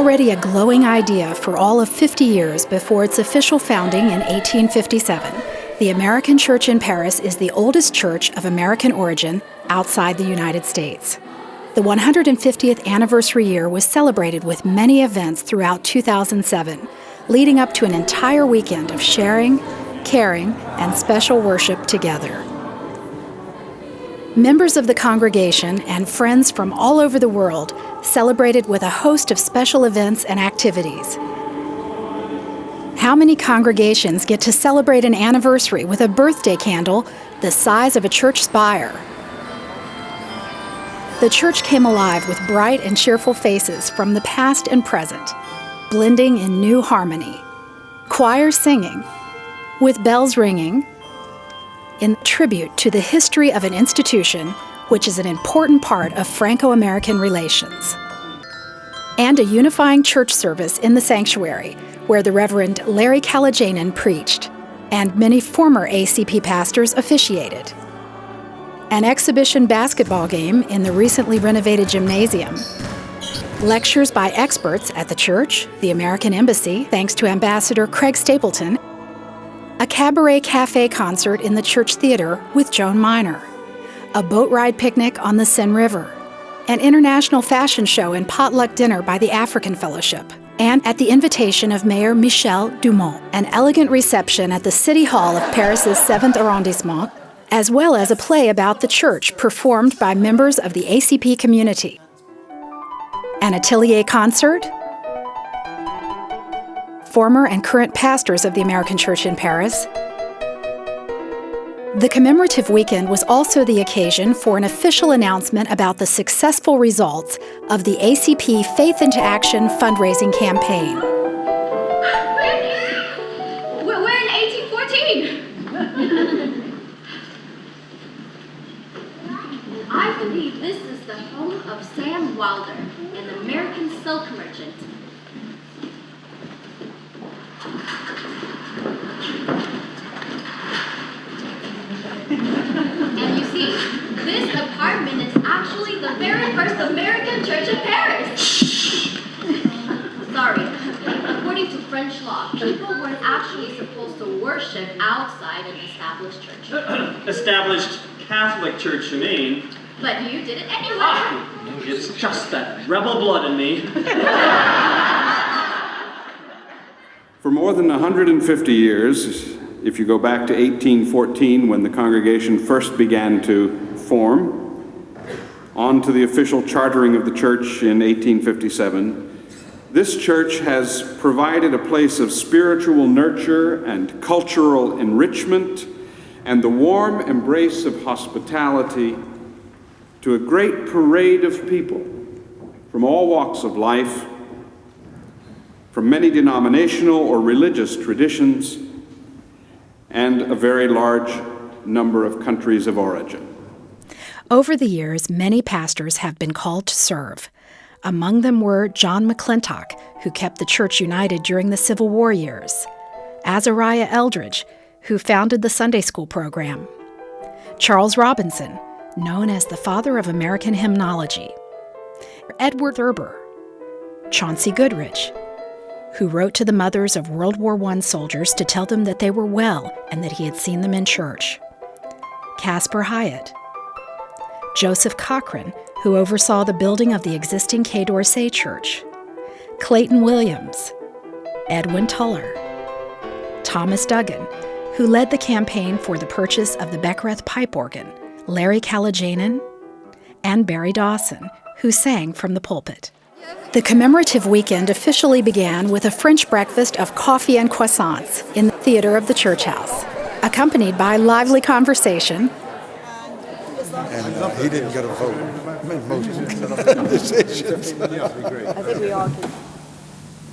already a glowing idea for all of 50 years before its official founding in 1857, the American Church in Paris is the oldest church of American origin outside the United States. The 150th anniversary year was celebrated with many events throughout 2007, leading up to an entire weekend of sharing, caring, and special worship together. Members of the congregation and friends from all over the world celebrated with a host of special events and activities. How many congregations get to celebrate an anniversary with a birthday candle the size of a church spire? The church came alive with bright and cheerful faces from the past and present, blending in new harmony. Choirs singing, with bells ringing, in tribute to the history of an institution which is an important part of Franco-American relations. And a unifying church service in the sanctuary, where the Reverend Larry Kalayjanan preached, and many former ACP pastors officiated. An exhibition basketball game in the recently renovated gymnasium. Lectures by experts at the church, the American Embassy, thanks to Ambassador Craig Stapleton. A cabaret cafe concert in the church theater with Joan Minor. A boat ride picnic on the Seine River. An international fashion show and potluck dinner by the African Fellowship. And at the invitation of Mayor Michel Dumont, an elegant reception at the City Hall of Paris's 7th arrondissement, as well as a play about the church performed by members of the ACP community. An atelier concert. Former and current pastors of the American Church in Paris. The commemorative weekend was also the occasion for an official announcement about the successful results of the ACP Faith into Action fundraising campaign. We're in 1814! I believe this is the home of Sam Wilder, an American silk merchant. And you see, this apartment is actually the very first American church in Paris. Sorry, according to French law, people weren't actually supposed to worship outside an established church. Established Catholic church, you mean? But you did it anyway. It's just that rebel blood in me. For more than 150 years, if you go back to 1814 when the congregation first began to form, on to the official chartering of the church in 1857, this church has provided a place of spiritual nurture and cultural enrichment and the warm embrace of hospitality to a great parade of people from all walks of life, from many denominational or religious traditions, and a very large number of countries of origin. Over the years, many pastors have been called to serve. Among them were John McClintock, who kept the church united during the Civil War years, Azariah Eldridge, who founded the Sunday school program, Charles Robinson, known as the father of American hymnology, Edward Thurber, Chauncey Goodrich, who wrote to the mothers of World War I soldiers to tell them that they were well and that he had seen them in church, Casper Hyatt, Joseph Cochran, who oversaw the building of the existing Quai d'Orsay Church, Clayton Williams, Edwin Tuller, Thomas Duggan, who led the campaign for the purchase of the Beckwith pipe organ, Larry Kalayjanan, and Barry Dawson, who sang from the pulpit. The commemorative weekend officially began with a French breakfast of coffee and croissants in the theater of the church house, accompanied by lively conversation. And he didn't get a vote. Most decisions. I think we all can.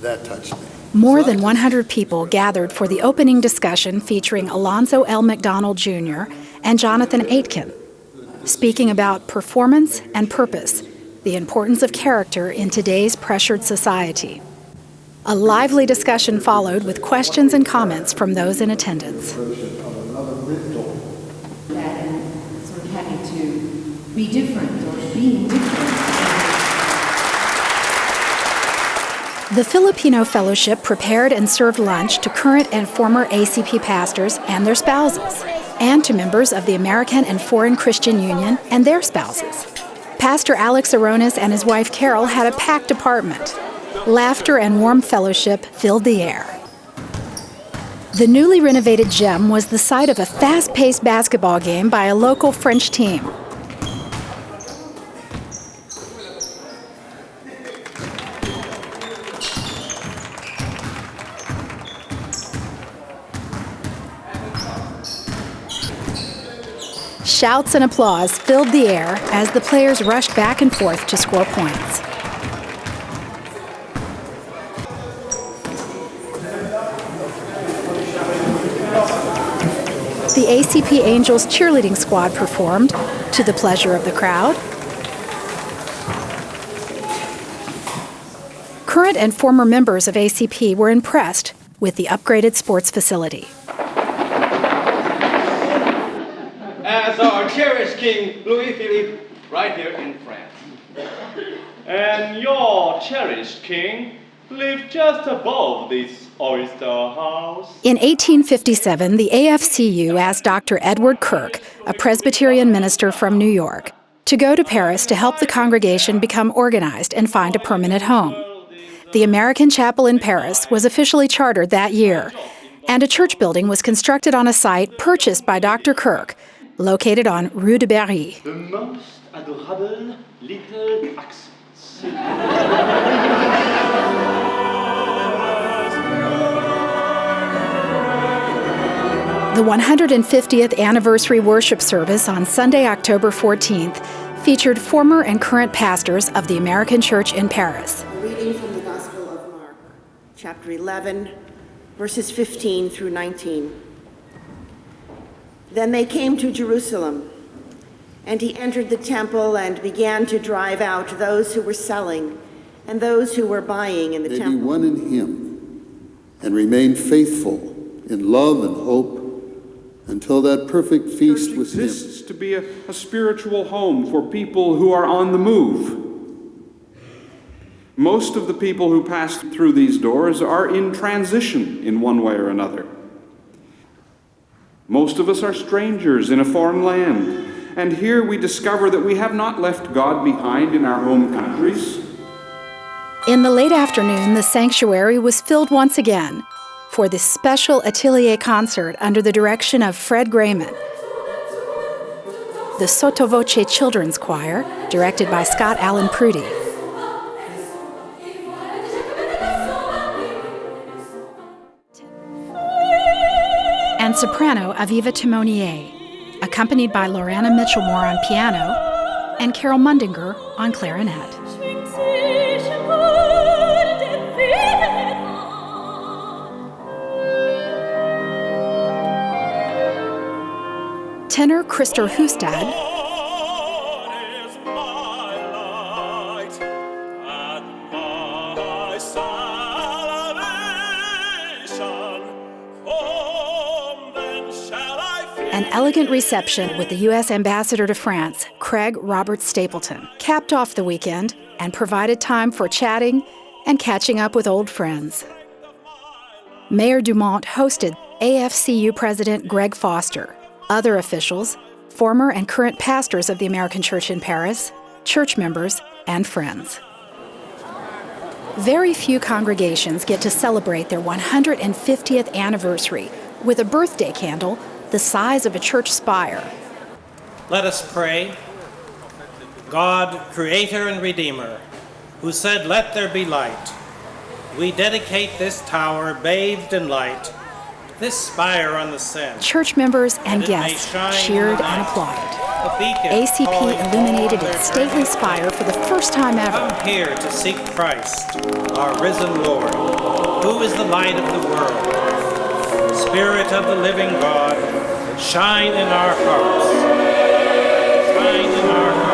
That touched me. More than 100 people gathered for the opening discussion featuring Alonzo L. McDonald Jr. and Jonathan Aitken, speaking about performance and purpose, the importance of character in today's pressured society. A lively discussion followed with questions and comments from those in attendance. That and sort of having to be different or being different. The Filipino Fellowship prepared and served lunch to current and former ACP pastors and their spouses, and to members of the American and Foreign Christian Union and their spouses. Pastor Alex Aronis and his wife Carol had a packed apartment. Laughter and warm fellowship filled the air. The newly renovated gym was the site of a fast-paced basketball game by a local French team. Shouts and applause filled the air as the players rushed back and forth to score points. The ACP Angels cheerleading squad performed to the pleasure of the crowd. Current and former members of ACP were impressed with the upgraded sports facility. As our cherished King Louis Philippe, right here in France. And your cherished king lived just above this oyster house. In 1857, the AFCU asked Dr. Edward Kirk, a Presbyterian minister from New York, to go to Paris to help the congregation become organized and find a permanent home. The American Chapel in Paris was officially chartered that year, and a church building was constructed on a site purchased by Dr. Kirk, located on Rue de Berry. The most adorable little accents. The 150th anniversary worship service on Sunday, October 14th, featured former and current pastors of the American Church in Paris. A reading from the Gospel of Mark, chapter 11, verses 15 through 19. Then they came to Jerusalem, and he entered the temple and began to drive out those who were selling and those who were buying in the temple. May be one in him, and remain faithful in love and hope until that perfect feast Church with exists him. to be a spiritual home for people who are on the move. Most of the people who pass through these doors are in transition in one way or another. Most of us are strangers in a foreign land, and here we discover that we have not left God behind in our home countries. In the late afternoon, the sanctuary was filled once again for this special atelier concert under the direction of Fred Grayman. The Sotto Voce Children's Choir, directed by Scott Allen Prudy. And soprano Aviva Timonier, accompanied by Lorana Mitchellmore on piano and Carol Mundinger on clarinet. Tenor Christer Hustad, an elegant reception with the U.S. Ambassador to France, Craig Robert Stapleton, capped off the weekend and provided time for chatting and catching up with old friends. Mayor Dumont hosted AFCU President Greg Foster, other officials, former and current pastors of the American Church in Paris, church members, and friends. Very few congregations get to celebrate their 150th anniversary with a birthday candle the size of a church spire. Let us pray. God, Creator and Redeemer, who said, "Let there be light," we dedicate this tower bathed in light, this spire on the Seine. Church members and guests cheered and applauded. ACP illuminated its stately spire for the first time ever. Come here to seek Christ, our risen Lord, who is the light of the world. Spirit of the living God, shine in our hearts. Shine in our hearts.